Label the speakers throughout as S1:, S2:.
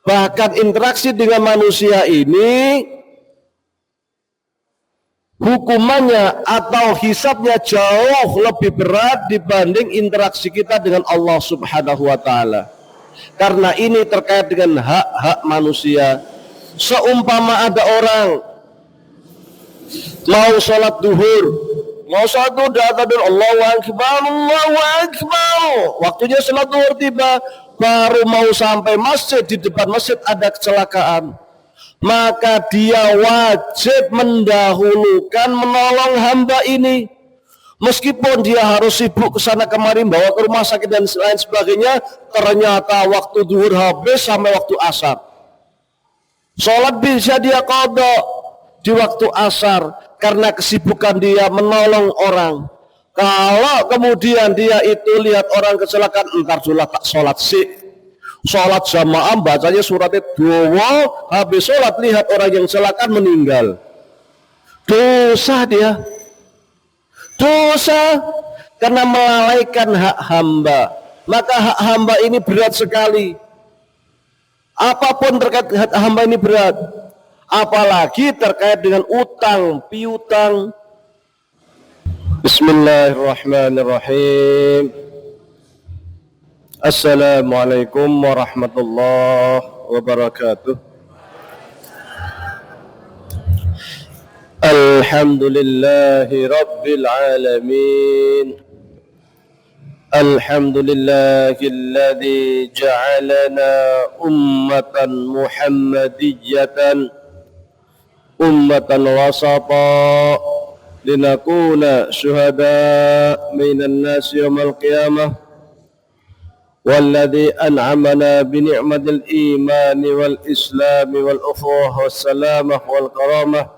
S1: Bahkan interaksi dengan manusia ini hukumannya atau hisabnya jauh lebih berat dibanding interaksi kita dengan Allah Subhanahu wa Ta'ala. Karena ini terkait dengan hak-hak manusia. Seumpama ada orang mau sholat duhur, Allahu Akbar, waktunya sholat duhur tiba, baru mau sampai masjid, di depan masjid ada kecelakaan, maka dia wajib mendahulukan menolong hamba ini, meskipun dia harus sibuk ke sana kemari, bawa ke rumah sakit dan lain sebagainya. Ternyata waktu duhur habis sampai waktu asar, sholat bisa dia qadha di waktu asar karena kesibukan dia menolong orang. Kalau kemudian dia itu lihat orang kecelakaan, entar dulu tak sholat sih, sholat jamaah bacanya suratnya doa, habis sholat lihat orang yang kecelakaan meninggal, dosa dia, dosa karena melalaikan hak hamba. Maka hak hamba ini berat sekali. Apapun terkait hak hamba ini berat, apalagi terkait dengan utang piutang. Bismillahirrahmanirrahim. Assalamualaikum warahmatullahi wabarakatuh. Alhamdulillahi rabbil alamin. Alhamdulillahilladzi ja'alana ummatan muhammadiyatan, ummatan wasata, linakuna syuhada minan nasi yawmal qiyamah, walladzi an'amana bi ni'matil imani wal islami wal ukhuwah was salamah wal karamah,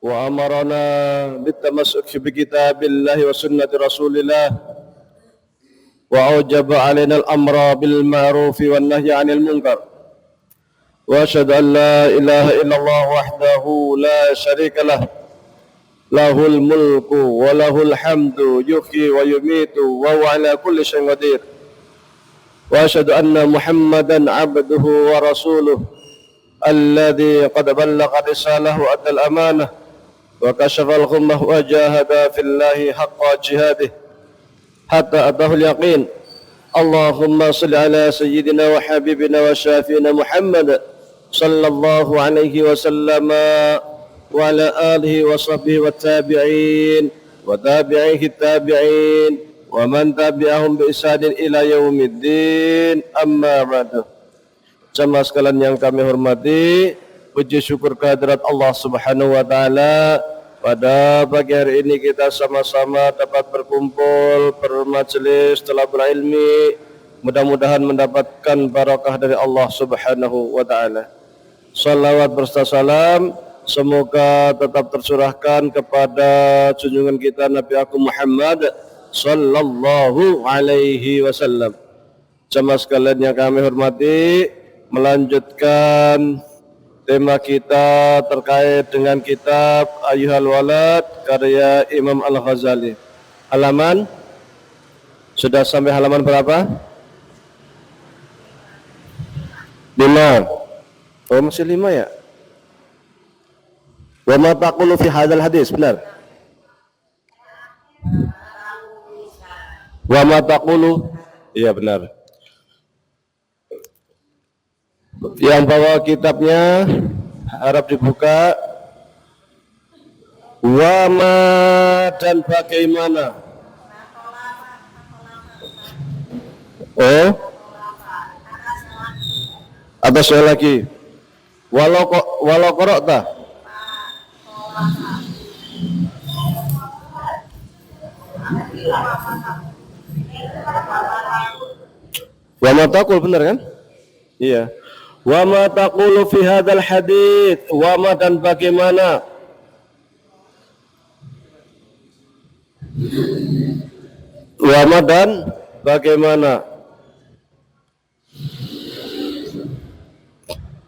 S1: wa amarana bitamasuk bi kitabillahi wa sunnati rasulillah, wa awjaba alaina al-amra bil ma'rufi wan nahyi 'anil munkar, wa asyhadu an la ilaha illallah wahdahu la syarika lah, lahul mulku wa lahul hamdu yuhyi wa yumitu wa huwa ala kulli syai'in qadir, wa asyhadu anna muhammadan 'abduhu wa rasuluhu alladzi qad ballagha risalahu wa adda al-amanah wa kashafa al-ghummah wa jahada fillahi haqqa jihadih hatta atahul yaqin. Allahumma salli ala sayyidina wa habibina wa syafiina Muhammad sallallahu alaihi wasallam wa ala alihi wa sahbihi wa tabi'in wa tabi'ihi tabi'in wa man tabi'ahum bi ihsanin ila yaumiddin, amma ba'du. Jamaah sekalian yang kami hormati, puji syukur kehadirat Allah Subhanahu wa taala. Pada pagi hari ini kita sama-sama dapat berkumpul bermajelis thalabul ilmi, mudah-mudahan mendapatkan barakah dari Allah Subhanahu wa taala. Salawat berserta salam semoga tetap tercurahkan kepada junjungan kita Nabi Agung Muhammad sallallahu alaihi wasallam. Jamaah sekalian yang kami hormati, melanjutkan tema kita terkait dengan kitab Ayyuhal Walad karya Imam Al-Ghazali. Halaman sudah sampai halaman berapa? 5. Oh, masih 5 ya? Wa ma taqulu fi hadzal hadis, benar? Wa ma taqulu, iya benar. Yang bawa kitabnya harap dibuka. Wama dan bagaimana. Oh, atasnya lagi. Walau korokta. Wama taqul, benar kan? Iya. Wa ma taqulu fi hadzal hadits, wa ma dan bagaimana, wa ma dan bagaimana,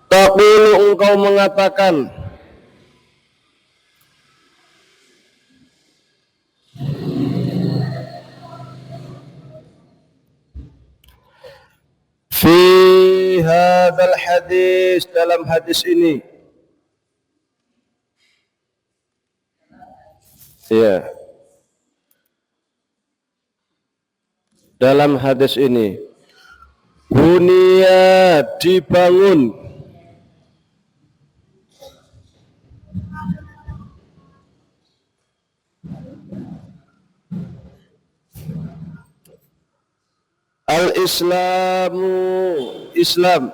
S1: taqulu engkau mengatakan, fi hadzal hadis, dalam hadis ini. Ya. Dalam hadis ini, bunia dibangun al-islamu, Islam,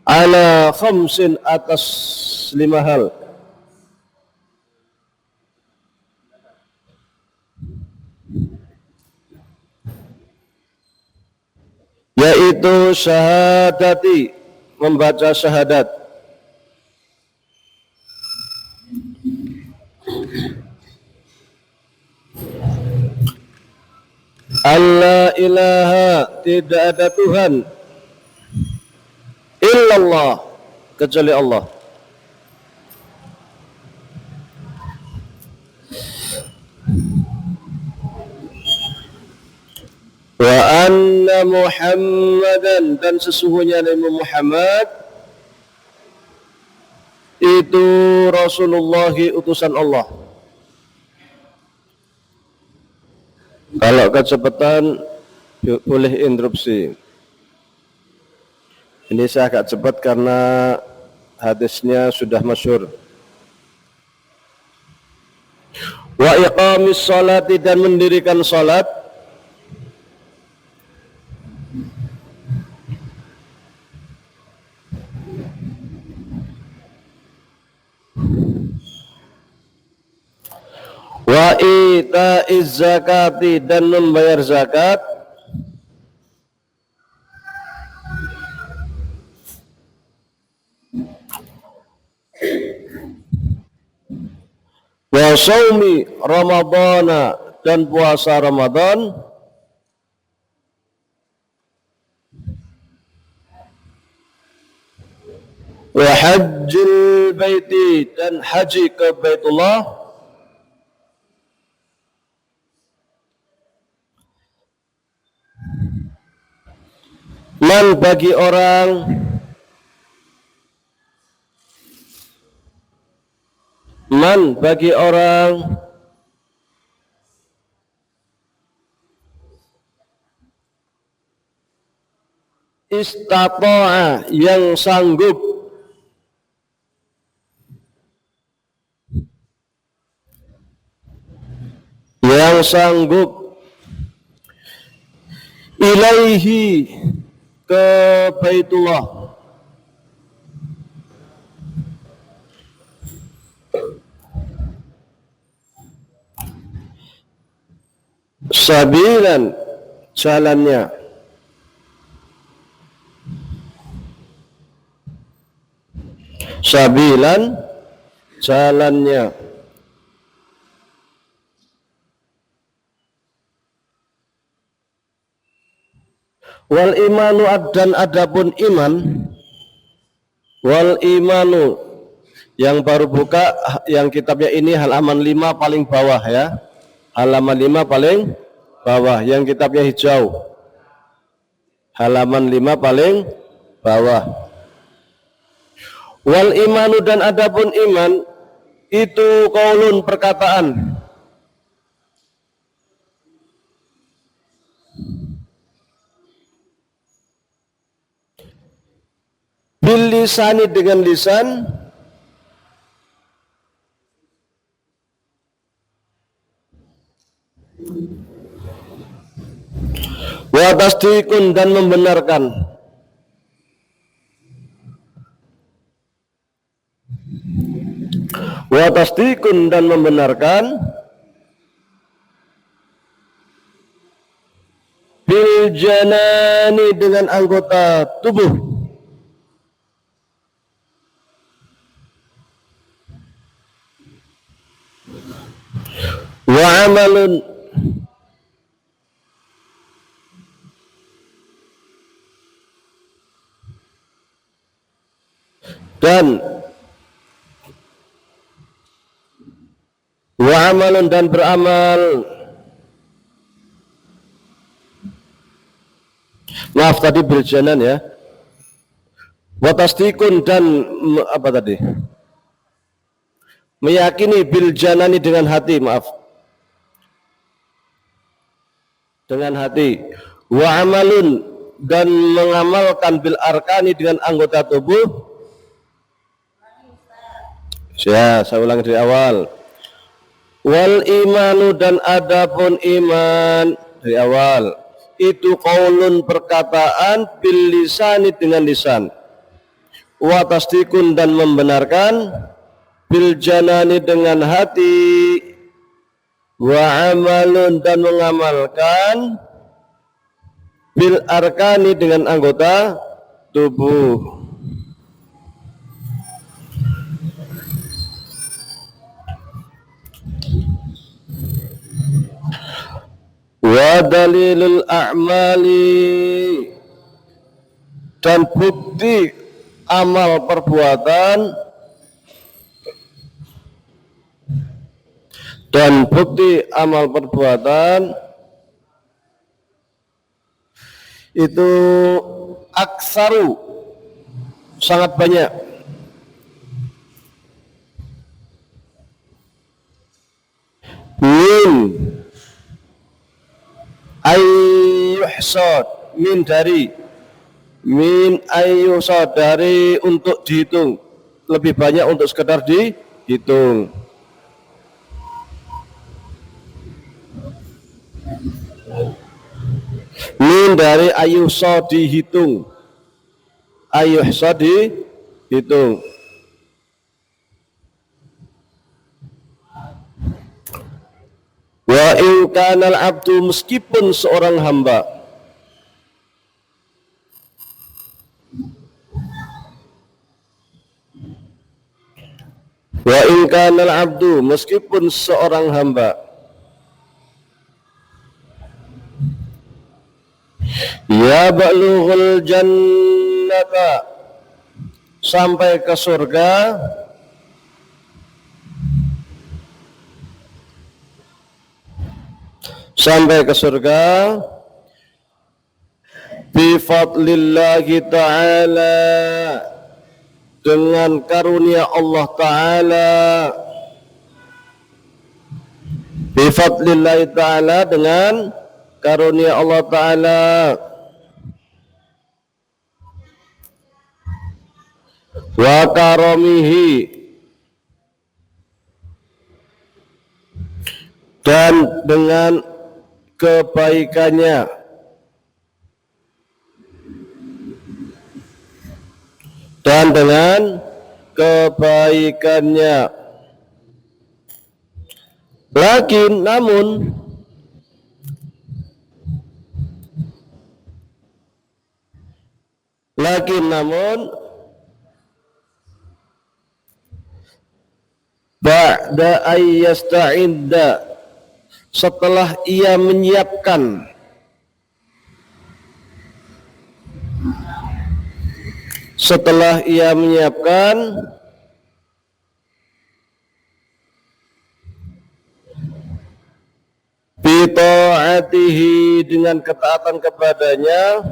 S1: ala khamsin, atas 5 hal. Yaitu syahadati, membaca syahadat, alla ilaha, tidak ada Tuhan, illallah, kecuali Allah, wa anna Muhammadan, dan sesungguhnya Nabi Muhammad itu Rasulullah, utusan Allah. Kalau kecepatan boleh interupsi. Ini saya agak cepat karena hadisnya sudah masyhur. Wa iqamis sholati, dan mendirikan salat, wa ita'iz zakati, dan membayar zakat, wa shaumi ramadhana, dan puasa Ramadan, wa hajjil baiti, dan haji ke Baitullah, man, bagi orang, man, bagi orang istata'a, yang sanggup, yang sanggup, ilaihi, ke Baitullah, sabilan, jalannya, sabilan, jalannya, wal imanu, dan adapun iman, wal imanu, yang baru buka yang kitabnya ini halaman 5 paling bawah ya, halaman 5 paling bawah, yang kitabnya hijau, halaman 5 paling bawah. Wal imanu, dan adapun iman itu qaulun, perkataan, bil lisani, dengan lisan, wa tasdiqun, dan membenarkan, wa tasdiqun, dan membenarkan, bil janani, dengan anggota tubuh, wa amalun, dan wa amalun, dan beramal, Maaf tadi bil janan ya. Wa tasdiqun dan apa tadi? Meyakini bil janani dengan hati, maaf. Dengan hati. Wa amalun dan mengamalkan bil arkani dengan anggota tubuh. Ya, saya ulang dari awal. Wal imanu dan adapun iman dari awal. Itu qaulun perkataan bil lisani dengan lisan. Wa tasdiqun dan membenarkan bil janani dengan hati. Wa amalun dan mengamalkan bil arkani dengan anggota tubuh. Wa dalilul a'mali dan bukti amal perbuatan itu aksaru sangat banyak min ayyuhsad min dari untuk dihitung, lebih banyak untuk sekedar dihitung. Min dari ayyuhsad dihitung, ayyuhsad dihitung. Wa in kanal abdu meskipun seorang hamba meskipun seorang hamba ya balughul jannata sampai ke surga bi fadlillahi ta'ala dengan karunia Allah Ta'ala, bi fadlillahi ta'ala dengan karunia Allah Ta'ala, wa karamihi dan dengan kebaikannya, namun ba'da ayyasta'idda setelah ia menyiapkan bi ta'atihi dengan ketaatan kepadanya,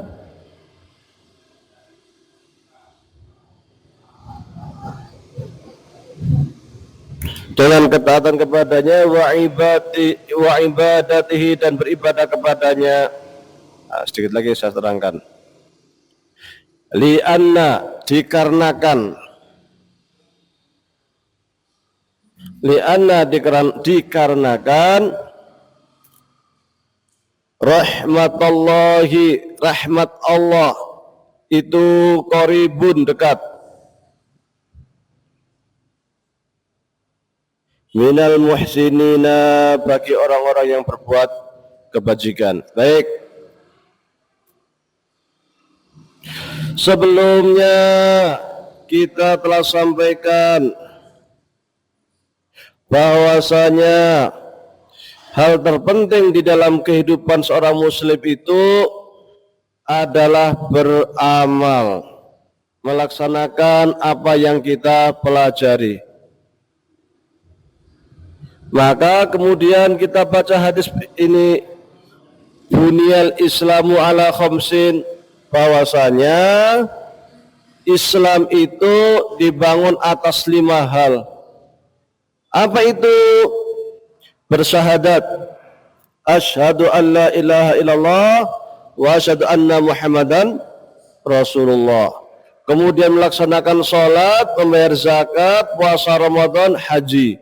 S1: wa ibadatihi dan beribadah kepadanya. Nah, sedikit lagi saya terangkan. Li'anna dikarenakan rahmat Allah itu qaribun dekat, minal muhsinina bagi orang-orang yang berbuat kebajikan. Baik, sebelumnya kita telah sampaikan bahwasanya hal terpenting di dalam kehidupan seorang muslim itu adalah beramal, melaksanakan apa yang kita pelajari. Maka kemudian kita baca hadis ini, buniyal islamu ala khamsin, bahwasanya Islam itu dibangun atas 5 hal. Apa itu? Bersyahadat, asyhadu an la ilaha illallah wa asyhadu anna Muhammadan Rasulullah. Kemudian melaksanakan sholat, membayar zakat, puasa Ramadan, haji.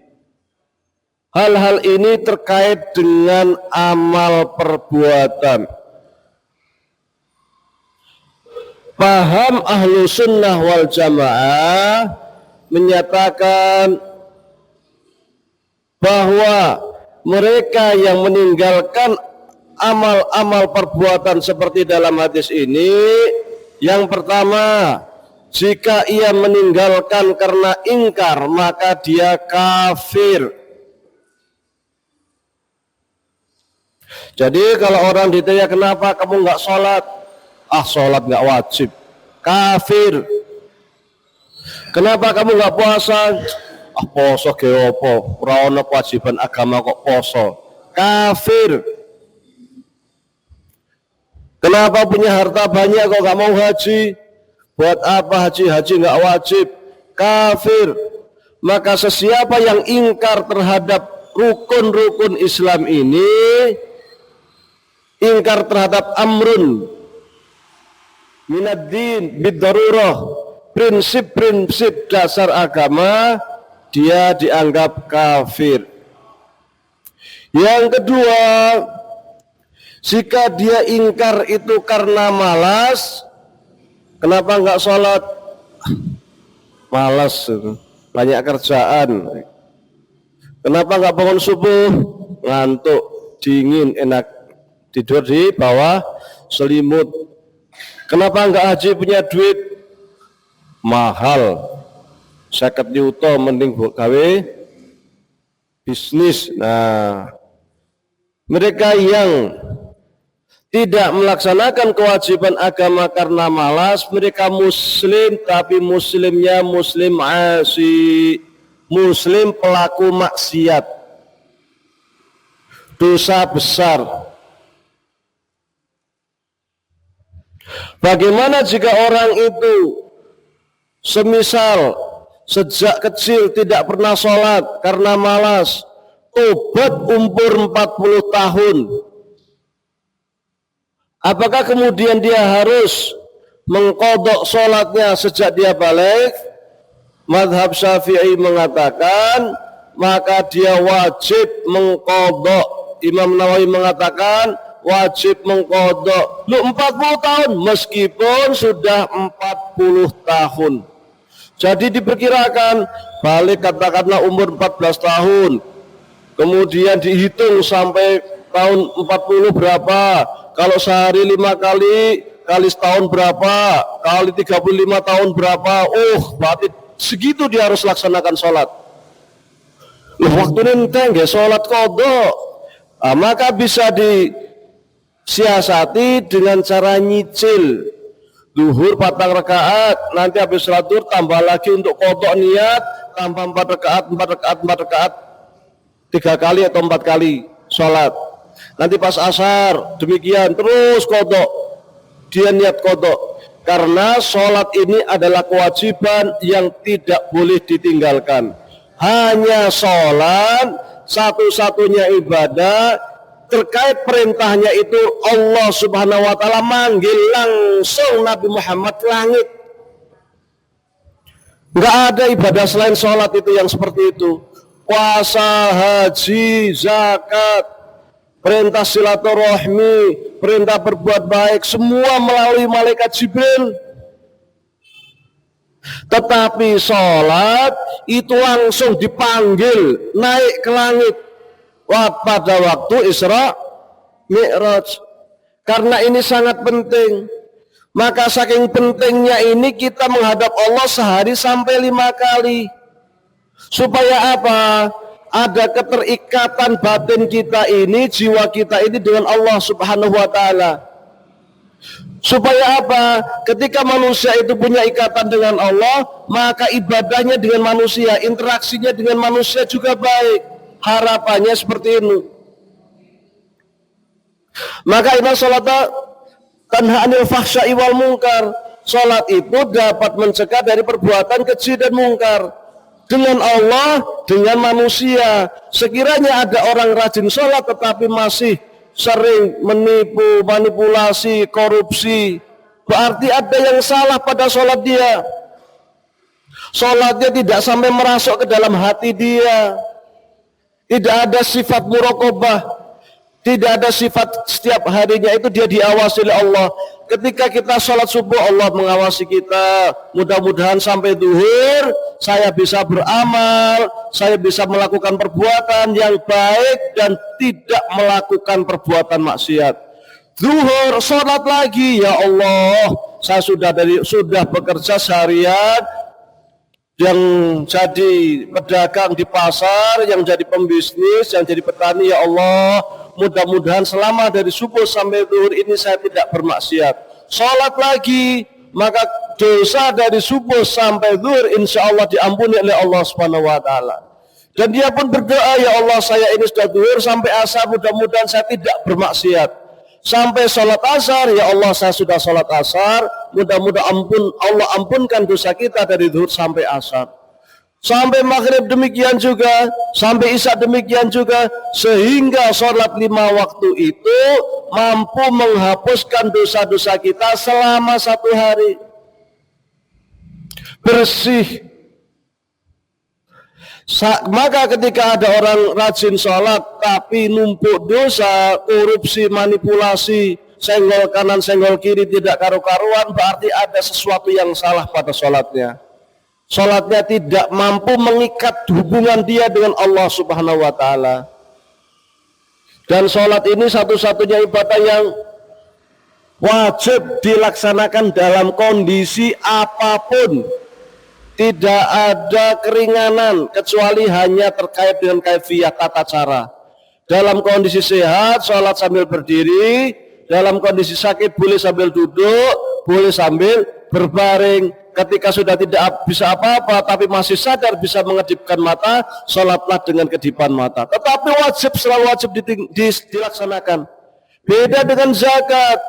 S1: Hal-hal ini terkait dengan amal perbuatan. Paham ahlu sunnah wal jamaah menyatakan bahwa mereka yang meninggalkan amal-amal perbuatan seperti dalam hadis ini, yang pertama, jika ia meninggalkan karena ingkar, maka dia kafir. Jadi kalau orang ditanya kenapa kamu nggak sholat, sholat nggak wajib, kafir. Kenapa kamu nggak puasa? Poso ge opo, ora ana kewajiban agama kok poso, kafir. Kenapa punya harta banyak kok nggak mau haji? Buat apa haji? Haji nggak wajib, kafir. Maka sesiapa yang ingkar terhadap rukun-rukun Islam ini, ingkar terhadap amrun minaddin bid-darurah, prinsip-prinsip dasar agama, dia dianggap kafir. Yang kedua, jika dia ingkar itu karena malas, kenapa enggak sholat? Malas, banyak kerjaan. Kenapa enggak bangun subuh? Ngantuk, dingin, enak tidur di bawah selimut. Kenapa enggak haji, punya duit mahal, 50 juta, mending gawe bisnis. Nah, mereka yang tidak melaksanakan kewajiban agama karena malas, mereka muslim tapi muslimnya muslim asi, muslim pelaku maksiat, dosa besar. Bagaimana jika orang itu semisal sejak kecil tidak pernah sholat karena malas, tobat umur 40 tahun, apakah kemudian dia harus mengqadha sholatnya sejak dia balik? Mazhab Syafi'i mengatakan maka dia wajib mengqadha. Imam Nawawi mengatakan wajib mengqadha. 40 tahun meskipun sudah 40 tahun. Jadi diperkirakan balik katakanlah umur 14 tahun, kemudian dihitung sampai tahun 40 berapa, kalau sehari 5 kali, kali setahun berapa, kali 35 tahun berapa, berarti segitu dia harus laksanakan sholat. Waktu ini sholat qadha, maka bisa disiasati dengan cara nyicil. Duhur 4 rakaat, nanti habis sholat duhur tambah lagi untuk qadha niat, tambah 4 rakaat, 3 kali atau 4 kali sholat. Nanti pas asar demikian terus qadha, dia niat qadha. Karena sholat ini adalah kewajiban yang tidak boleh ditinggalkan. Hanya sholat satu-satunya ibadah terkait perintahnya itu Allah Subhanahu wa ta'ala manggil langsung Nabi Muhammad ke langit. Enggak ada ibadah selain sholat itu yang seperti itu. Puasa, haji, zakat, perintah silaturahmi, perintah berbuat baik, semua melalui malaikat Jibril. Tetapi sholat itu langsung dipanggil naik ke langit pada waktu Isra Mi'raj. Karena ini sangat penting, maka saking pentingnya ini kita menghadap Allah sehari sampai 5 kali. Supaya apa? Ada keterikatan batin kita ini, jiwa kita ini dengan Allah Subhanahu wa ta'ala. Supaya apa? Ketika manusia itu punya ikatan dengan Allah, maka ibadahnya dengan manusia, interaksinya dengan manusia juga baik. Harapannya seperti ini. Maka inna sholata tanha 'anil fahsya'i wal munkar. Salat itu dapat mencegah dari perbuatan keji dan mungkar. Dengan Allah, dengan manusia. Sekiranya ada orang rajin salat tetapi masih sering menipu, manipulasi, korupsi, berarti ada yang salah pada salat dia. Salatnya tidak sampai merasuk ke dalam hati dia. Tidak ada sifat muraqabah. Tidak ada sifat setiap harinya itu dia diawasi oleh Allah. Ketika kita sholat subuh, Allah mengawasi kita. Mudah-mudahan sampai zuhur saya bisa beramal, saya bisa melakukan perbuatan yang baik dan tidak melakukan perbuatan maksiat. Zuhur, sholat lagi, ya Allah, saya sudah bekerja seharian, yang jadi pedagang di pasar, yang jadi pembisnis, yang jadi petani, ya Allah, mudah-mudahan selama dari subuh sampai zuhur ini saya tidak bermaksiat. Sholat lagi, maka dosa dari subuh sampai zuhur insya Allah diampuni oleh Allah Subhanahu wa Ta'ala. Dan dia pun berdoa, ya Allah, saya ini sudah zuhur sampai asar, mudah-mudahan saya tidak bermaksiat. Sampai sholat asar, ya Allah, saya sudah sholat asar, mudah-mudahan Allah ampunkan dosa kita dari zuhur sampai asar. Sampai maghrib demikian juga, sampai isya demikian juga, sehingga sholat 5 waktu itu mampu menghapuskan dosa-dosa kita selama 1 hari. Bersih. Maka ketika ada orang rajin sholat tapi numpuk dosa, korupsi, manipulasi, senggol kanan, senggol kiri, tidak karu-karuan, berarti ada sesuatu yang salah pada sholatnya. Sholatnya tidak mampu mengikat hubungan dia dengan Allah Subhanahu wa Ta'ala. Dan sholat ini satu-satunya ibadah yang wajib dilaksanakan dalam kondisi apapun. Tidak ada keringanan kecuali hanya terkait dengan kaifiyah tata cara. Dalam kondisi sehat, sholat sambil berdiri. Dalam kondisi sakit, boleh sambil duduk, boleh sambil berbaring. Ketika sudah tidak bisa apa-apa, tapi masih sadar bisa mengedipkan mata, sholatlah dengan kedipan mata. Tetapi selalu wajib dilaksanakan. Beda dengan zakat.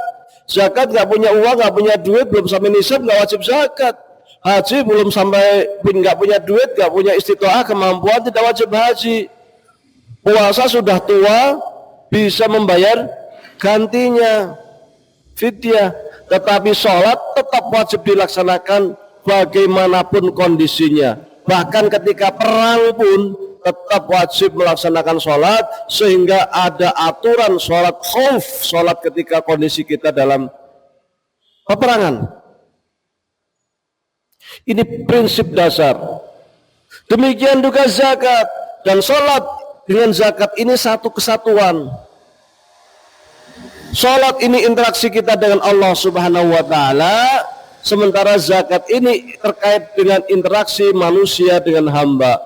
S1: Zakat nggak punya uang, nggak punya duit, belum sampai nisab, nggak wajib zakat. Haji belum sampai, nggak punya duit, nggak punya istitoah, kemampuan, tidak wajib haji. Puasa sudah tua, bisa membayar gantinya, fidyah. Tetapi sholat tetap wajib dilaksanakan bagaimanapun kondisinya. Bahkan ketika perang pun tetap wajib melaksanakan sholat, sehingga ada aturan sholat khauf, sholat ketika kondisi kita dalam peperangan. Ini prinsip dasar. Demikian juga zakat dan sholat dengan zakat ini satu kesatuan. Sholat ini interaksi kita dengan Allah Subhanahu wa Ta'ala, sementara zakat ini terkait dengan interaksi manusia dengan hamba.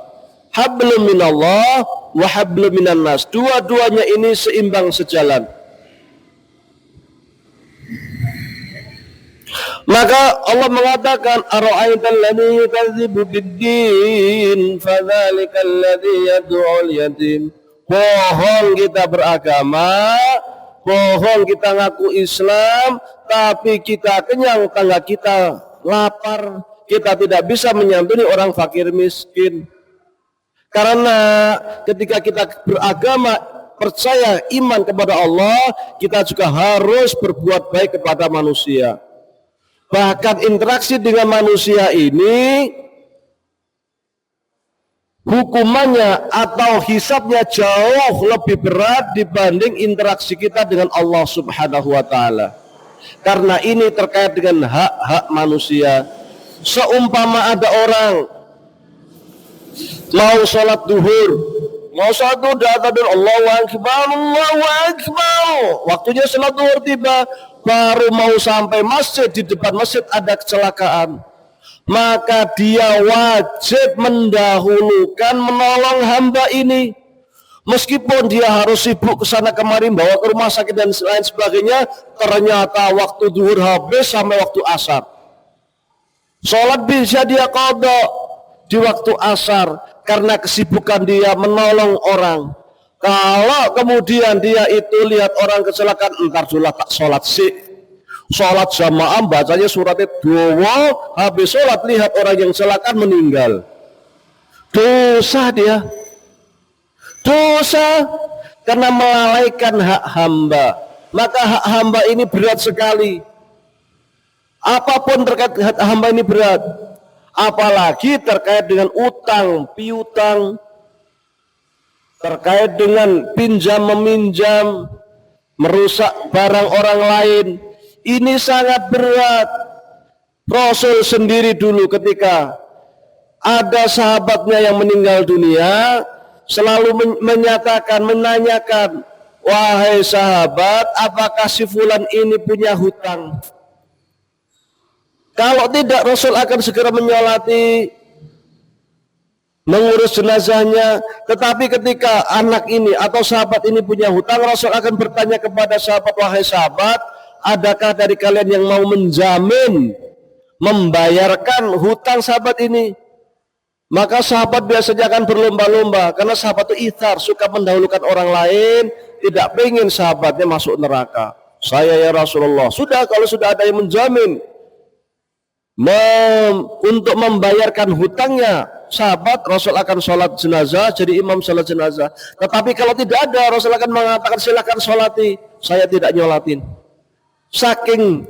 S1: Hablum minallah wa hablum minan nas. Dua-duanya ini seimbang sejalan. Maka Allah mengatakan, ara'aital ladzi yukadzibu bid-din fadzalikal ladzi yad'ul yatim. Bohong kita beragama, bohong kita ngaku Islam, tapi kita kenyang, tangga kita lapar, kita tidak bisa menyantuni orang fakir miskin. Karena ketika kita beragama, percaya, iman kepada Allah, kita juga harus berbuat baik kepada manusia. Bahkan interaksi dengan manusia ini hukumannya atau hisabnya jauh lebih berat dibanding interaksi kita dengan Allah Subhanahu wa Ta'ala. Karena ini terkait dengan hak-hak manusia. Seumpama ada orang mau sholat duhur, mau sholat duhur, Allahu Akbar, Allahu Akbar, waktunya sholat duhur tiba, baru mau sampai masjid, di depan masjid ada kecelakaan, maka dia wajib mendahulukan menolong hamba ini, meskipun dia harus sibuk kesana kemari, bawa ke rumah sakit dan lain sebagainya. Ternyata waktu zuhur habis sampai waktu asar, sholat bisa dia qadha di waktu asar karena kesibukan dia menolong orang. Kalau kemudian dia itu lihat orang kecelakaan, entar dulu tak sholat sih, Sholat jamaah bacanya suratnya doa, habis sholat lihat orang yang silakan meninggal. Dosa dia. Dosa karena melalaikan hak hamba. Maka hak hamba ini berat sekali. Apapun terkait hak hamba ini berat. Apalagi terkait dengan utang, piutang, terkait dengan pinjam meminjam, merusak barang orang lain. Ini sangat berat. Rasul sendiri dulu ketika ada sahabatnya yang meninggal dunia, selalu menyatakan, menanyakan, wahai sahabat, apakah si fulan ini punya hutang? Kalau tidak, Rasul akan segera menyolati, mengurus jenazahnya. Tetapi ketika anak ini atau sahabat ini punya hutang, Rasul akan bertanya kepada sahabat, wahai sahabat, adakah dari kalian yang mau menjamin membayarkan hutang sahabat ini? Maka sahabat biasanya akan berlomba-lomba, karena sahabat itu ithar, suka mendahulukan orang lain, tidak ingin sahabatnya masuk neraka. Saya ya Rasulullah, sudah kalau sudah ada yang menjamin untuk membayarkan hutangnya sahabat, Rasul akan sholat jenazah, jadi imam sholat jenazah. Tetapi kalau tidak ada, Rasul akan mengatakan silakan sholati, saya tidak nyolatin. Saking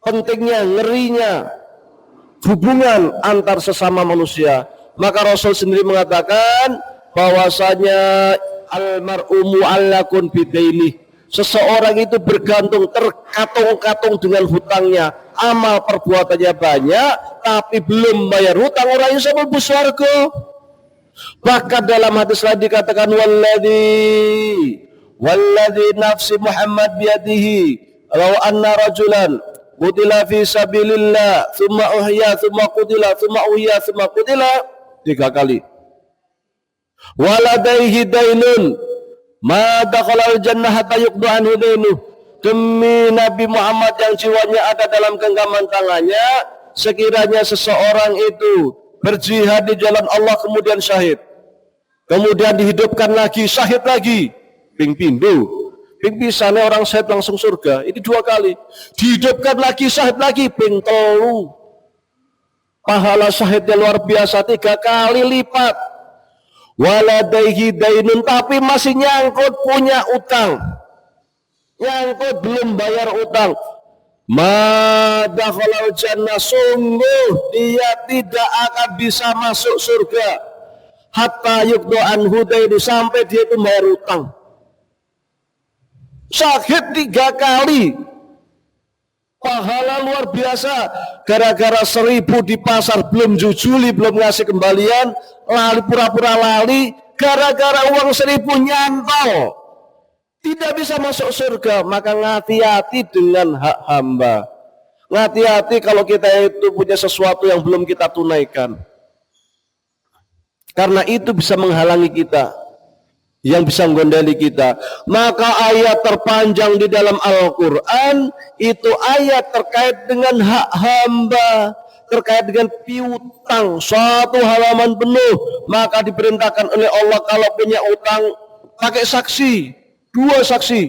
S1: pentingnya, ngerinya hubungan antar sesama manusia, maka Rasul sendiri mengatakan bahwasanya almar'u mu'allaqun bidaini, seseorang itu bergantung, terkatung-katung dengan hutangnya. Amal perbuatannya banyak tapi belum bayar hutang, orang yang mlebu swarga. Bahkan dalam hadis lain dikatakan walladzi nafsi Muhammad biyadihi law anna rajulan qutila fi sabilillah thumma uhya thumma qutila thumma uhya thumma qutila 3 kali. Waladaihi dainun ma dakhalal jannah hatta yuqda anhu dainuh. Demi Nabi Muhammad yang jiwanya ada dalam genggaman tangannya, sekiranya seseorang itu berjihad di jalan Allah kemudian syahid, kemudian dihidupkan lagi, syahid lagi, ping pindu, ping pisane orang syahid langsung surga, ini 2 kali, dihidupkan lagi, syahid lagi, ping telu, pahala syahidnya luar biasa, 3 kali lipat. Waladaihi dainun, tapi masih nyangkut punya utang, nyangkut belum bayar utang. Madakhalal jannah, sungguh dia tidak akan bisa masuk surga hatta yuqda anhu dainu, sampai dia itu bayar utang. Sakit 3 kali, pahala luar biasa. Gara-gara 1000 di pasar belum jujuli, belum ngasih kembalian, lali, pura-pura lali, gara-gara uang 1000 nyantol, tidak bisa masuk surga. Maka ngati-hati dengan hak hamba. Ngati-hati kalau kita itu punya sesuatu yang belum kita tunaikan, karena itu bisa menghalangi kita, yang bisa menggondeli kita. Maka ayat terpanjang di dalam Al-Quran itu ayat terkait dengan hak hamba, terkait dengan piutang, 1 halaman penuh. Maka diperintahkan oleh Allah kalau punya utang pakai saksi, 2 saksi,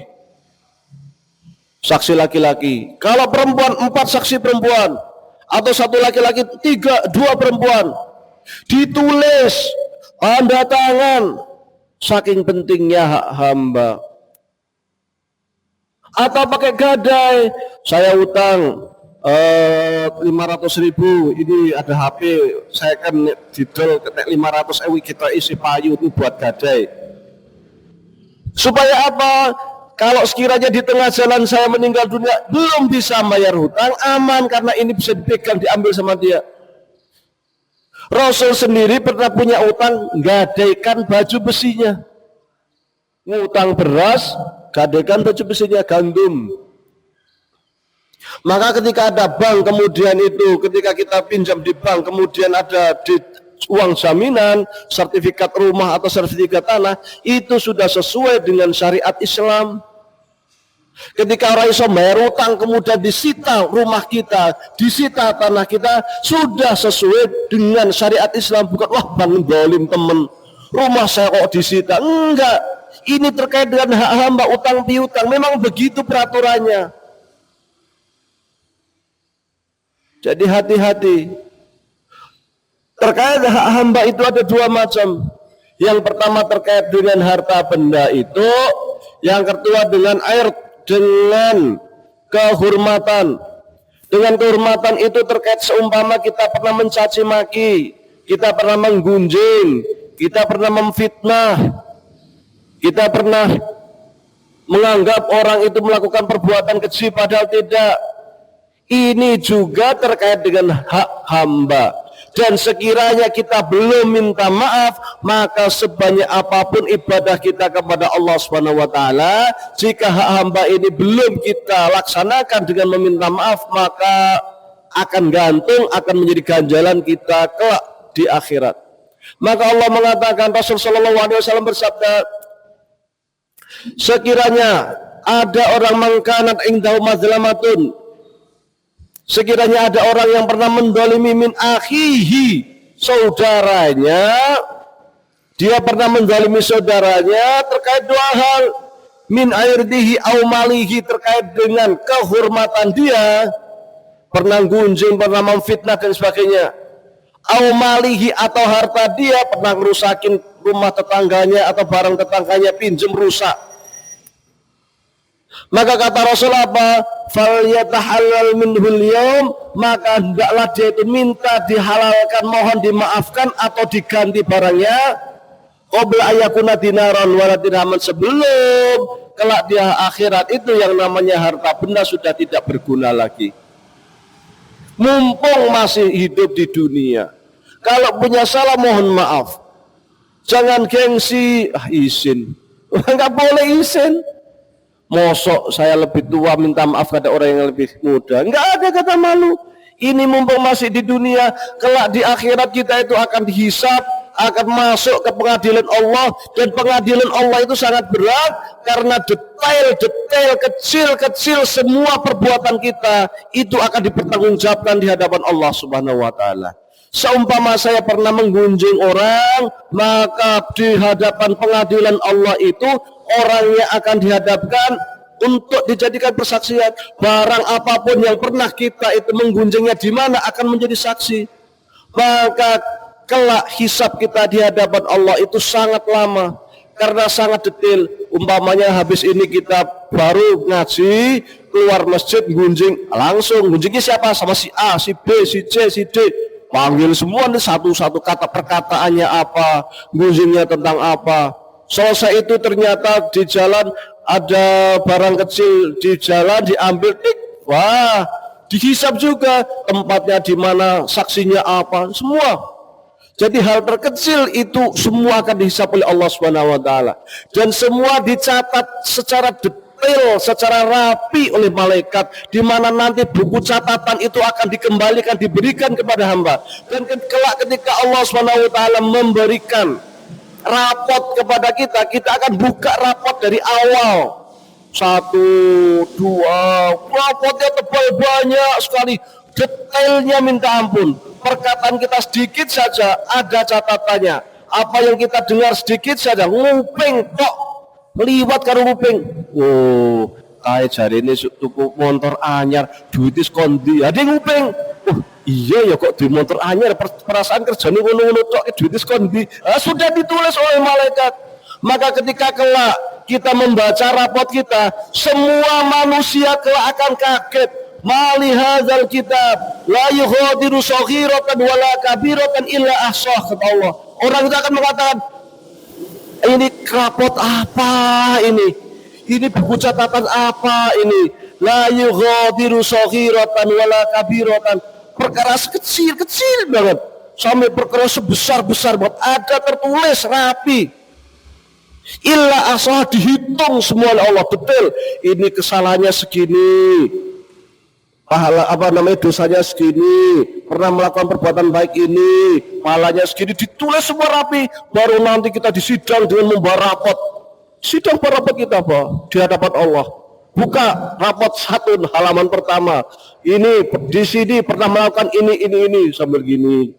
S1: saksi laki-laki. Kalau perempuan 4 saksi perempuan, atau 1 laki-laki 2 perempuan. Ditulis, tanda tangan, saking pentingnya hak hamba. Atau pakai gadai, saya utang 500.000, ini ada HP, saya kan didol 500.000 kita isi payu itu buat gadai. Supaya apa? Kalau sekiranya di tengah jalan saya meninggal dunia, belum bisa bayar hutang, aman, karena ini bisa dipegang, diambil sama dia. Rasul sendiri pernah punya utang, gadaikan baju besinya. Ngutang beras, gadaikan baju besinya, gandum. Maka ketika ada bank, kemudian itu ketika kita pinjam di bank, kemudian ada di uang jaminan, sertifikat rumah atau sertifikat tanah, itu sudah sesuai dengan syariat Islam. Ketika orang Islam bayar utang, kemudian disita rumah kita, disita tanah kita, sudah sesuai dengan syariat Islam. Bukan, wah bang dolim temen, rumah saya kok disita. Enggak, ini terkait dengan hak hamba, utang piutang, memang begitu peraturannya. Jadi hati-hati. Terkait hak hamba itu ada dua macam. Yang pertama terkait dengan harta benda itu, yang kedua dengan dengan kehormatan. Dengan kehormatan itu terkait seumpama kita pernah mencaci maki, kita pernah menggunjing, kita pernah memfitnah, kita pernah menganggap orang itu melakukan perbuatan keji padahal tidak. Ini juga terkait dengan hak hamba. Dan sekiranya kita belum minta maaf, maka sebanyak apapun ibadah kita kepada Allah Subhanahu wa taala, jika hak hamba ini belum kita laksanakan dengan meminta maaf, maka akan gantung, akan menjadi ganjalan kita kelak di akhirat. Maka Allah mengatakan, Rasul sallallahu alaihi wasallam bersabda, sekiranya ada orang mangkanat indahu mazlamatun, sekiranya ada orang yang pernah mendolimi min akhihi, saudaranya, dia pernah mendolimi saudaranya terkait dua hal, min airdihi au malihi, terkait dengan kehormatan dia, pernah gunjing, pernah memfitnah dan sebagainya, au malihi atau harta dia, pernah merusakin rumah tetangganya atau barang tetangganya, pinjam rusak. Maka kata Rasul apa? Falyatahallal minhul yaum, maka hendaklah dia itu minta dihalalkan, mohon dimaafkan atau diganti barangnya, qabla ayakuna dinaran wala dirhaman, sebelum kelak dia akhirat itu yang namanya harta benda sudah tidak berguna lagi. Mumpung masih hidup di dunia, kalau punya salah mohon maaf, jangan gengsi, izin, nggak boleh izin. Mosok saya lebih tua minta maaf pada orang yang lebih muda, enggak ada kata malu. Ini mumpung masih di dunia, kelak di akhirat kita itu akan dihisab, akan masuk ke pengadilan Allah, dan pengadilan Allah itu sangat berat karena detail-detail kecil-kecil semua perbuatan kita itu akan dipertanggungjawabkan di hadapan Allah Subhanahu wa taala. Seumpama saya pernah menggunjing orang, maka di hadapan pengadilan Allah itu orangnya akan dihadapkan untuk dijadikan persaksian. Barang apapun yang pernah kita itu menggunjingnya di mana akan menjadi saksi. Maka kelak hisab kita di hadapan Allah itu sangat lama karena sangat detail. Umpamanya habis ini kita baru ngaji, keluar masjid gunjing, langsung gunjingnya siapa? Sama si A, si B, si C, si D. Panggil semua nih satu-satu, kata perkataannya apa, gunjingnya tentang apa. Selesai itu ternyata di jalan ada barang kecil di jalan diambil, wah dihisab juga tempatnya di mana, saksinya apa, semua. Jadi hal terkecil itu semua akan dihisab oleh Allah Subhanahu wa taala, dan semua dicatat secara detail, secara rapi oleh malaikat, di mana nanti buku catatan itu akan dikembalikan, diberikan kepada hamba. Dan kelak ketika Allah Subhanahu wa taala memberikan rapot kepada kita, kita akan buka rapot dari awal. 1, 2, rapotnya tebal banyak sekali, detailnya minta ampun. Perkataan kita sedikit saja ada catatannya. Apa yang kita dengar sedikit saja, nguping kok liwat karo nguping. Oh, kae jarene tuku motor anyar, duit wis kondi. Ade nguping. Oh, iya ya kok di motor anyar, perasaan kerjane ngono-ngono tok, duit wis kondi. Sudah ditulis oleh malaikat. Maka ketika kelak kita membaca rapot kita, semua manusia kelak akan kaget. Mali hadzal kitab la yughadiru shaghiratan wala kabiratan illa ahsah, kata Allah. Orang itu akan mengatakan, ini rapot apa ini? Ini buku catatan apa ini? La yughadiru shaghiratan wala kabiratan. Perkara kecil-kecil banget sampai perkara sebesar-besar banget ada tertulis rapi. Illa asah, dihitung semua oleh Allah detail. Ini kesalahannya segini, pahala dosanya segini, pernah melakukan perbuatan baik ini, pahalanya segini, ditulis semua rapi. Baru nanti kita disidang dengan membawa rapot. Sidang rapot kita di hadapan Allah. Buka rapot 1 halaman pertama. Ini di sini pernah melakukan ini sambil gini.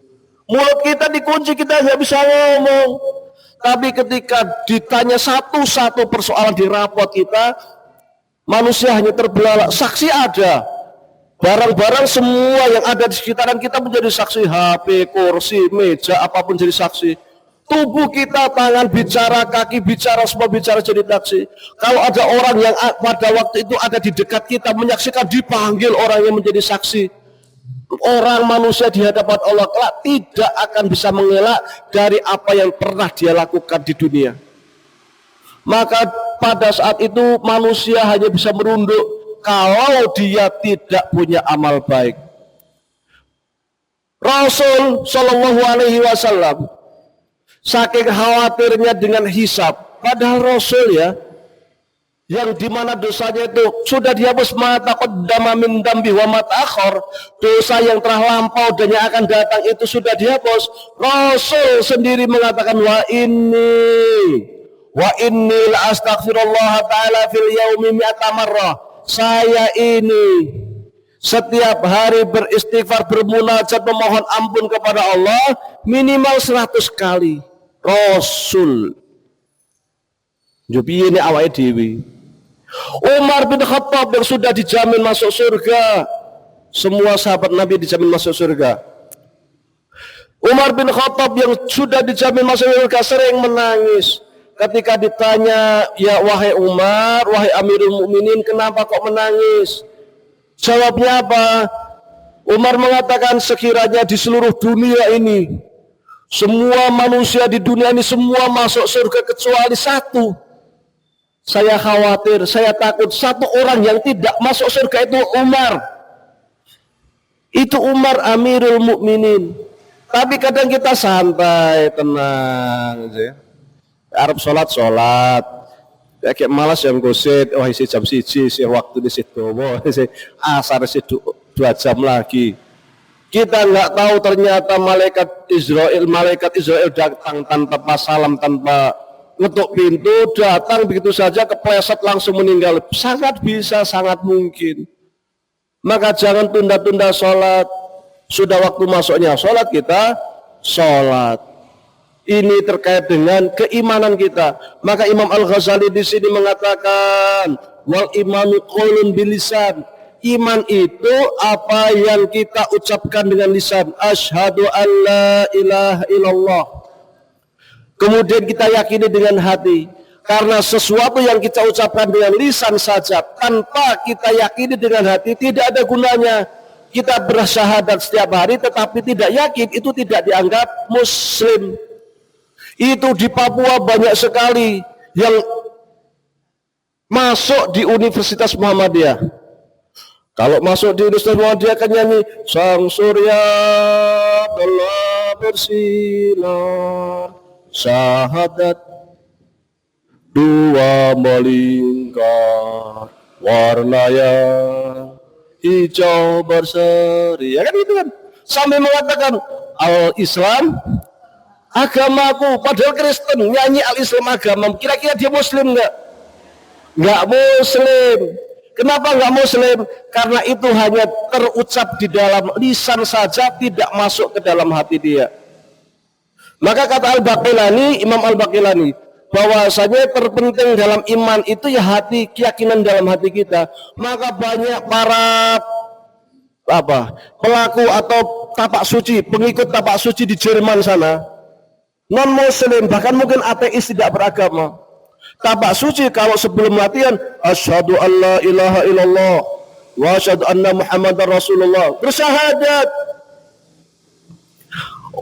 S1: Mulut kita dikunci, kita nggak bisa ngomong. Tapi ketika ditanya satu-satu persoalan di rapot kita, manusia hanya terbelalak. Saksi ada, Barang-barang semua yang ada di sekitaran kita menjadi saksi. HP, kursi, meja, apapun jadi saksi. Tubuh kita, tangan bicara, kaki bicara, semua bicara jadi saksi. Kalau ada orang yang pada waktu itu ada di dekat kita menyaksikan, dipanggil orang yang menjadi saksi. Orang manusia di hadapan Allah kelak tidak akan bisa mengelak dari apa yang pernah dia lakukan di dunia. Maka pada saat itu manusia hanya bisa merunduk kalau dia tidak punya amal baik. Rasul Shallallahu Alaihi Wasallam saking khawatirnya dengan hisab, padahal Rasul ya, yang dimana dosanya itu sudah dihapus, mata qaddama min dambi wa mata'akhir, dosa yang telah lampau dan yang akan datang itu sudah dihapus. Rasul sendiri mengatakan wa inni la astaghfirullah ta'ala fil yaumi mi'ata marrah. Saya ini setiap hari beristighfar, bermunajat, memohon ampun kepada Allah minimal 100 kali. Rasul Jubi ini awake dewi. Umar bin Khattab yang sudah dijamin masuk surga. Semua sahabat Nabi dijamin masuk surga. Umar bin Khattab yang sudah dijamin masuk surga sering menangis ketika ditanya, ya wahai Umar, wahai Amirul Mukminin, kenapa kok menangis? Jawabnya apa? Umar mengatakan, sekiranya di seluruh dunia ini, semua manusia di dunia ini semua masuk surga kecuali satu, saya khawatir, saya takut satu orang yang tidak masuk surga itu Umar. Itu Umar Amirul Mukminin. Tapi kadang kita santai, tenang aja. Arab sholat, kayak malas yang goset, wah isi jam siji, isi waktu di situ, isi asar isi 2 jam lagi. Kita nggak tahu ternyata malaikat Israel datang tanpa salam, tanpa ngetuk pintu, datang begitu saja, kepleset langsung meninggal. Sangat bisa, sangat mungkin. Maka jangan tunda-tunda sholat. Sudah waktu masuknya sholat, kita sholat. Ini terkait dengan keimanan kita. Maka Imam Al-Ghazali di sini mengatakan, wal imanu qaulun bilisan. Iman itu apa yang kita ucapkan dengan lisan. Asyhadu an la ilaha illallah. Kemudian kita yakini dengan hati. Karena sesuatu yang kita ucapkan dengan lisan saja tanpa kita yakini dengan hati tidak ada gunanya. Kita bersyahadat setiap hari tetapi tidak yakin, itu tidak dianggap muslim. Itu di Papua banyak sekali yang masuk di Universitas Muhammadiyah. Kalau masuk di Universitas Muhammadiyah kan nyanyi sang surya telah bersinar, syahadat dua melingkar, warna yang hijau berseri, ya kan itu kan, sampai mengatakan al-Islam agamaku, padahal Kristen nyanyi al-Islam agama. Kira-kira dia muslim enggak? Enggak muslim. Kenapa enggak muslim? Karena itu hanya terucap di dalam lisan saja, tidak masuk ke dalam hati dia. Maka kata Al-Baqillani, Imam Al-Baqillani, bahwasanya terpenting dalam iman itu ya hati, keyakinan dalam hati kita. Maka banyak para pelaku atau tapak suci, pengikut tapak suci di Jerman sana, non muslim, bahkan mungkin ateis, tidak beragama. Tapak suci kalau sebelum latihan asyhadu alla ilaha illallah wa asyhadu anna muhammadar rasulullah, bersyahadat.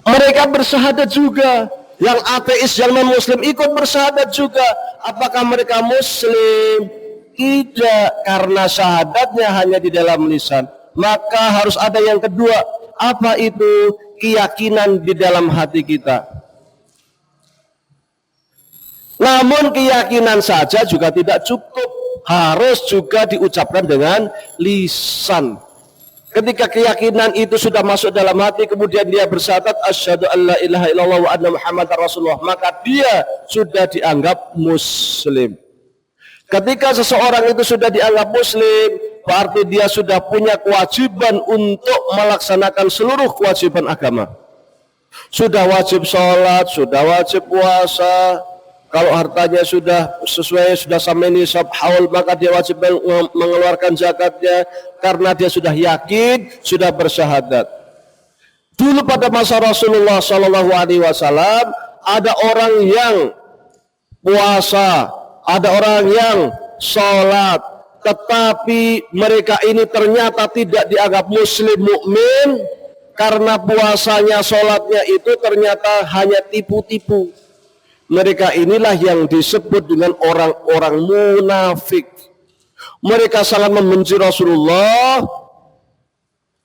S1: Mereka bersyahadat juga. Yang ateis, yang non muslim ikut bersyahadat juga. Apakah mereka muslim? Tidak, karena syahadatnya hanya di dalam lisan. Maka harus ada yang kedua. Apa itu? Keyakinan di dalam hati kita. Namun keyakinan saja juga tidak cukup, harus juga diucapkan dengan lisan. Ketika keyakinan itu sudah masuk dalam hati, kemudian dia bersyahadat asyhadu alla ilaha illallah wa anna muhammadar rasulullah, maka dia sudah dianggap muslim. Ketika seseorang itu sudah dianggap muslim, berarti dia sudah punya kewajiban untuk melaksanakan seluruh kewajiban agama. Sudah wajib sholat, sudah wajib puasa. Kalau hartanya sudah sesuai, sudah sampai nisab haul, maka dia wajib mengeluarkan zakatnya karena dia sudah yakin, sudah bersyahadat. Dulu pada masa Rasulullah Shallallahu Alaihi Wasallam ada orang yang puasa, ada orang yang sholat, tetapi mereka ini ternyata tidak dianggap muslim mukmin karena puasanya, sholatnya itu ternyata hanya tipu-tipu. Mereka inilah yang disebut dengan orang-orang munafik. Mereka sangat membenci Rasulullah,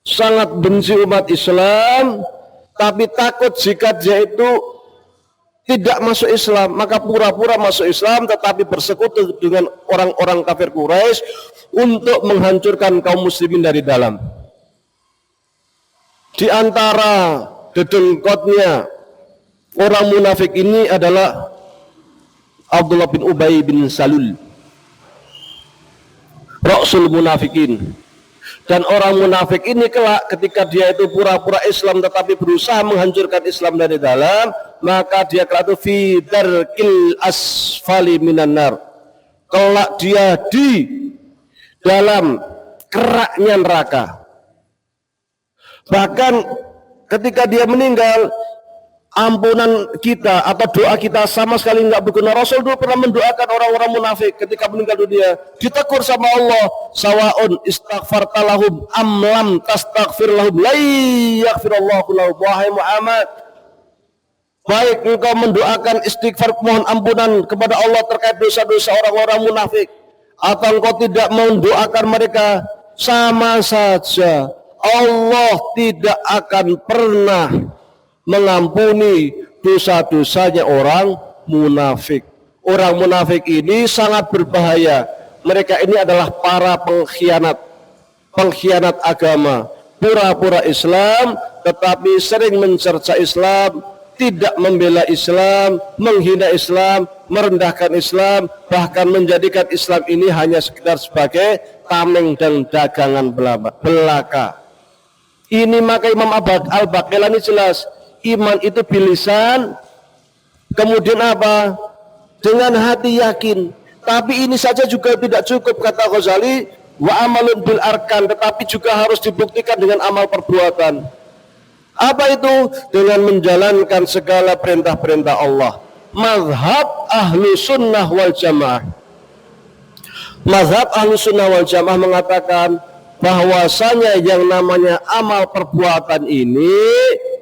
S1: sangat benci umat Islam, tapi takut jika dia itu tidak masuk Islam, maka pura-pura masuk Islam tetapi bersekutu dengan orang-orang kafir Quraisy untuk menghancurkan kaum muslimin dari dalam. Di antara dedengkotnya orang munafik ini adalah Abdullah bin Ubay bin Salul, Rasul munafikin. Dan orang munafik ini kelak ketika dia itu pura-pura Islam tetapi berusaha menghancurkan Islam dari dalam, maka dia kelak itu fi darkil asfali minan nar. Kelak dia di dalam keraknya neraka. Bahkan ketika dia meninggal, ampunan kita atau doa kita sama sekali nggak berguna. Rasul dulu pernah mendoakan orang-orang munafik ketika meninggal dunia, ditegur sama Allah, sawaun istaghfarta lahum am lam tastaghfir lahum la yaghfirullahu lahum. Wahai Muhammad, baik engkau mendoakan istighfar, mohon ampunan kepada Allah terkait dosa-dosa orang-orang munafik, atau engkau tidak mendoakan mereka, sama saja Allah tidak akan pernah mengampuni dosa-dosanya orang munafik. Orang munafik ini sangat berbahaya. Mereka ini adalah para pengkhianat agama, pura-pura Islam tetapi sering mencerca Islam, tidak membela Islam, menghina Islam, merendahkan Islam, bahkan menjadikan Islam ini hanya sekedar sebagai tameng dan dagangan belaka. Ini maka Imam Al-Baqillani jelas, iman itu bilisan, kemudian apa? Dengan hati yakin. Tapi ini saja juga tidak cukup, kata Ghazali, wa amalun bil arkan, tetapi juga harus dibuktikan dengan amal perbuatan. Apa itu? Dengan menjalankan segala perintah-perintah Allah. Mazhab ahlu sunnah wal jamaah. Mazhab ahlu sunnah wal jamaah mengatakan bahwasanya yang namanya amal perbuatan ini,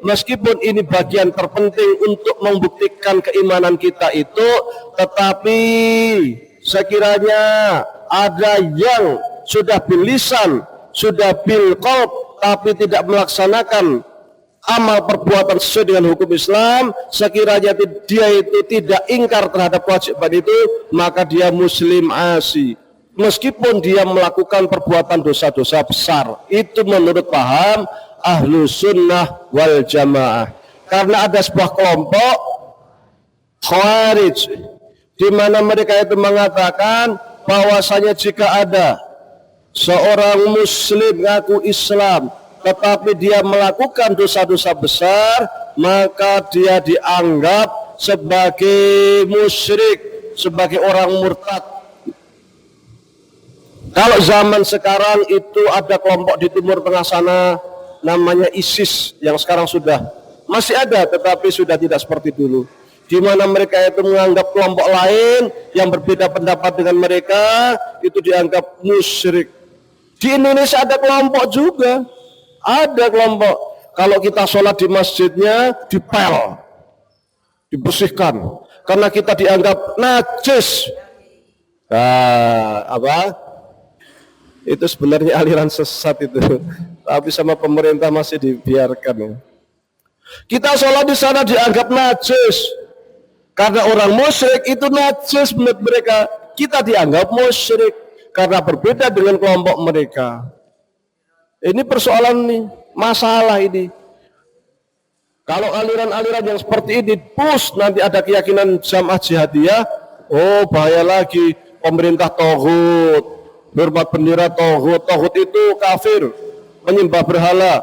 S1: meskipun ini bagian terpenting untuk membuktikan keimanan kita itu, tetapi sekiranya ada yang sudah bil lisan, sudah bil qalb, tapi tidak melaksanakan amal perbuatan sesuai dengan hukum Islam, sekiranya dia itu tidak ingkar terhadap kewajiban itu, maka dia muslim asi. Meskipun dia melakukan perbuatan dosa-dosa besar, itu menurut paham ahlu sunnah wal jamaah. Karena ada sebuah kelompok Khawarij di mana mereka itu mengatakan bahwasanya jika ada seorang muslim ngaku Islam tetapi dia melakukan dosa-dosa besar, maka dia dianggap sebagai musyrik, sebagai orang murtad. Kalau zaman sekarang itu ada kelompok di Timur Tengah sana namanya ISIS, yang sekarang sudah masih ada tetapi sudah tidak seperti dulu, di mana mereka itu menganggap kelompok lain yang berbeda pendapat dengan mereka itu dianggap musyrik. Di Indonesia ada kelompok juga, ada kelompok kalau kita sholat di masjidnya dipel, dibersihkan karena kita dianggap najis. Apa? Itu sebenarnya aliran sesat itu, tapi sama pemerintah masih dibiarkan. Kita sholat di sana dianggap najis karena orang musyrik itu najis menurut mereka. Kita dianggap musyrik karena berbeda dengan kelompok mereka. Ini persoalan nih, masalah ini. Kalau aliran-aliran yang seperti ini push, nanti ada keyakinan jamaah jihadiyah, oh bahaya lagi, pemerintah tauhid, hormat bendera tauhid. Tauhid itu kafir, menyembah berhala.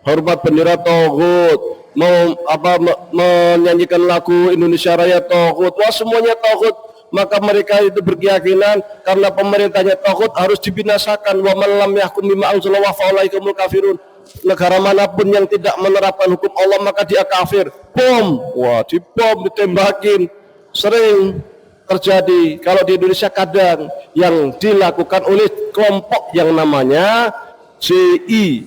S1: Hormat bendera tauhid, menyanyikan lagu Indonesia Raya tauhid, wah semuanya tauhid, maka mereka itu berkeyakinan karena pemerintahnya tauhid harus dibinasakan. Wa man lam yahkum bima anzalallahu fa ulaikumul kafirun. Negara manapun yang tidak menerapkan hukum Allah maka dia kafir. Bom, wah dibom, ditembakin, sering terjadi. Kalau di Indonesia kadang yang dilakukan oleh kelompok yang namanya JI,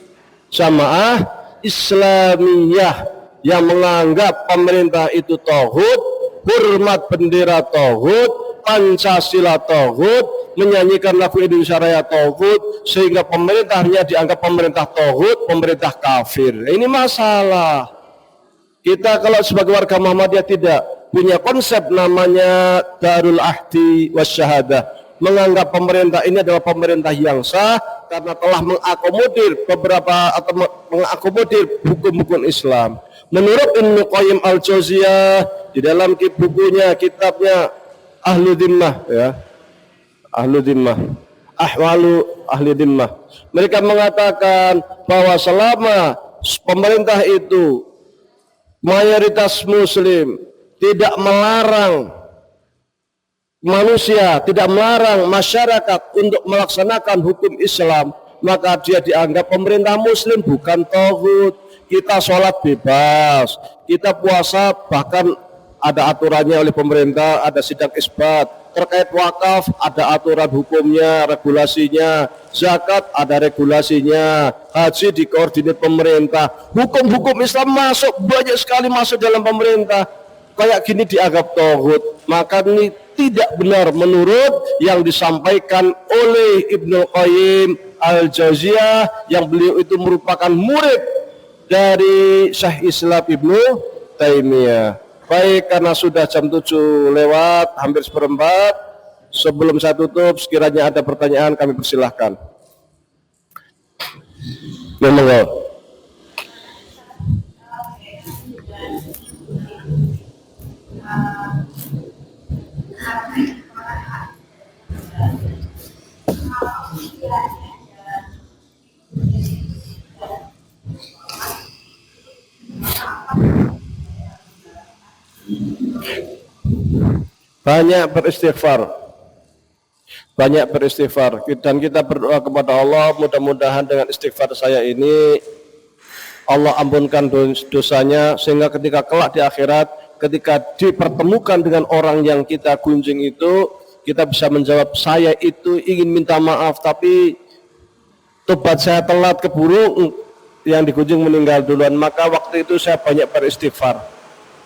S1: Jamaah Islamiyah, yang menganggap pemerintah itu tauhid, hormat bendera tauhid, Pancasila tauhid, menyanyikan lagu Indonesia Raya tauhid, sehingga pemerintahnya dianggap pemerintah tauhid, pemerintah kafir. Ini masalah. Kita kalau sebagai warga Muhammadiyah tidak punya konsep namanya Darul Ahdi Wasyahadah, menganggap pemerintah ini adalah pemerintah yang sah karena telah mengakomodir beberapa atau mengakomodir hukum-hukum Islam. Menurut Ibnu Qayyim Al-Jauziyah di dalam bukunya, kitabnya Ahlu Dhimmah, ya, Ahlu Dhimmah, Ahwalu Ahli Dhimmah, mereka mengatakan bahwa selama pemerintah itu mayoritas muslim, tidak melarang manusia, tidak melarang masyarakat untuk melaksanakan hukum Islam, maka dia dianggap pemerintah muslim, bukan tauhid. Kita sholat bebas, kita puasa bahkan ada aturannya oleh pemerintah, ada sidang isbat. Terkait wakaf ada aturan hukumnya, regulasinya. Zakat ada regulasinya. Haji dikoordinir pemerintah. Hukum-hukum Islam masuk, banyak sekali masuk dalam pemerintah. Kayak gini dianggap tauhid. Maka ini tidak benar menurut yang disampaikan oleh Ibnu Qayyim Al-Jauziyah, yang beliau itu merupakan murid dari Syekh Islam Ibnu Taimiyah. Baik, karena sudah jam 7 lewat, hampir seperempat, sebelum saya tutup, sekiranya ada pertanyaan kami persilahkan. Monggo. Banyak beristighfar, dan kita berdoa kepada Allah, mudah-mudahan dengan istighfar saya ini Allah ampunkan dosanya, sehingga ketika kelak di akhirat, ketika dipertemukan dengan orang yang kita gunjing itu, kita bisa menjawab, saya itu ingin minta maaf tapi tobat saya telat, keburu yang digunjing meninggal duluan, maka waktu itu saya banyak beristighfar.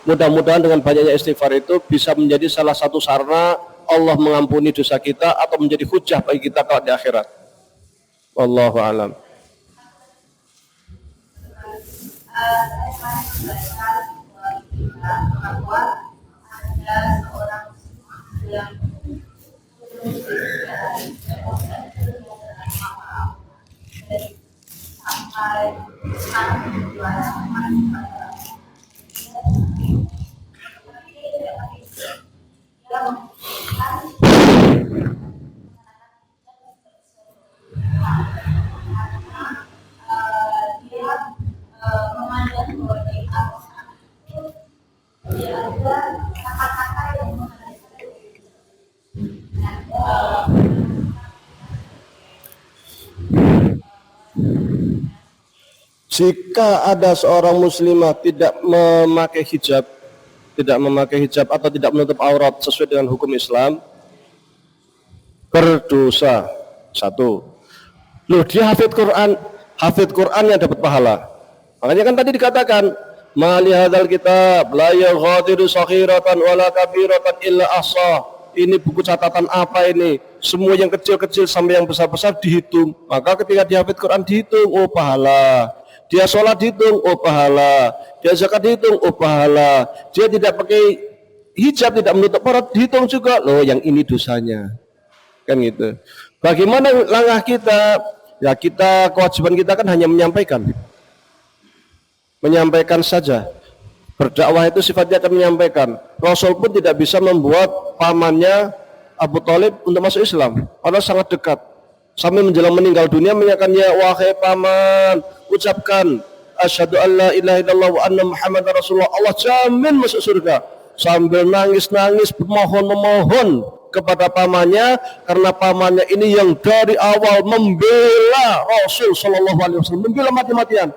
S1: Mudah-mudahan dengan banyaknya istighfar itu bisa menjadi salah satu sarana Allah mengampuni dosa kita atau menjadi hujah bagi kita kalau di akhirat. Wallahu a'lam. Jika ada seorang muslimah tidak memakai hijab atau tidak menutup aurat sesuai dengan hukum Islam, berdosa. Satu, loh, dia hafid Quran yang dapat pahala. Makanya kan tadi dikatakan, mali hadzal kitab la yughadiru saghiratan wala kabiratan illa ahsa. Ini buku catatan apa ini? Semua yang kecil-kecil sampai yang besar-besar dihitung. Maka ketika dia hafid Quran dihitung, oh pahala. Dia sholat dihitung, oh pahala. Dia zakat dihitung, oh pahala. Dia tidak pakai hijab, tidak menutup aurat, dihitung juga. Loh, yang ini dosanya. Kan gitu. Bagaimana langkah kita? Ya, kewajiban kita kan hanya menyampaikan. Menyampaikan saja. Berdakwah itu sifatnya akan menyampaikan. Rasul pun tidak bisa membuat pamannya Abu Thalib untuk masuk Islam. Padahal sangat dekat. Sampai menjelang meninggal dunia menyatakan, ya wahai paman, ucapkan asyhadu an la ilaha illallah wa anna muhammadar rasulullah, Allah jamin masuk surga. Sambil nangis-nangis memohon kepada pamannya, karena pamannya ini yang dari awal membela Rasul sallallahu alaihi wasallam, membela mati-matian.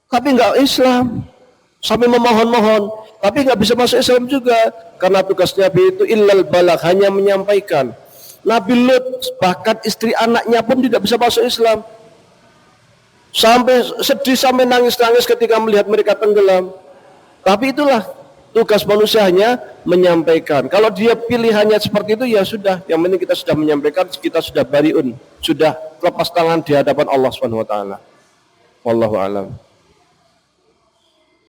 S1: Tapi enggak Islam. Sampai memohon-mohon, tapi nggak bisa masuk Islam juga, karena tugas Nabi itu illal balagh, hanya menyampaikan. Nabi Lut bahkan istri anaknya pun tidak bisa masuk Islam, sampai sedih, sampai nangis-nangis ketika melihat mereka tenggelam. Tapi itulah tugas manusia, hanya menyampaikan. Kalau dia pilihannya seperti itu, ya sudah, yang penting kita sudah menyampaikan, kita sudah bariun, sudah lepas tangan di hadapan Allah Subhanahu wa taala. Wallahu a'lam.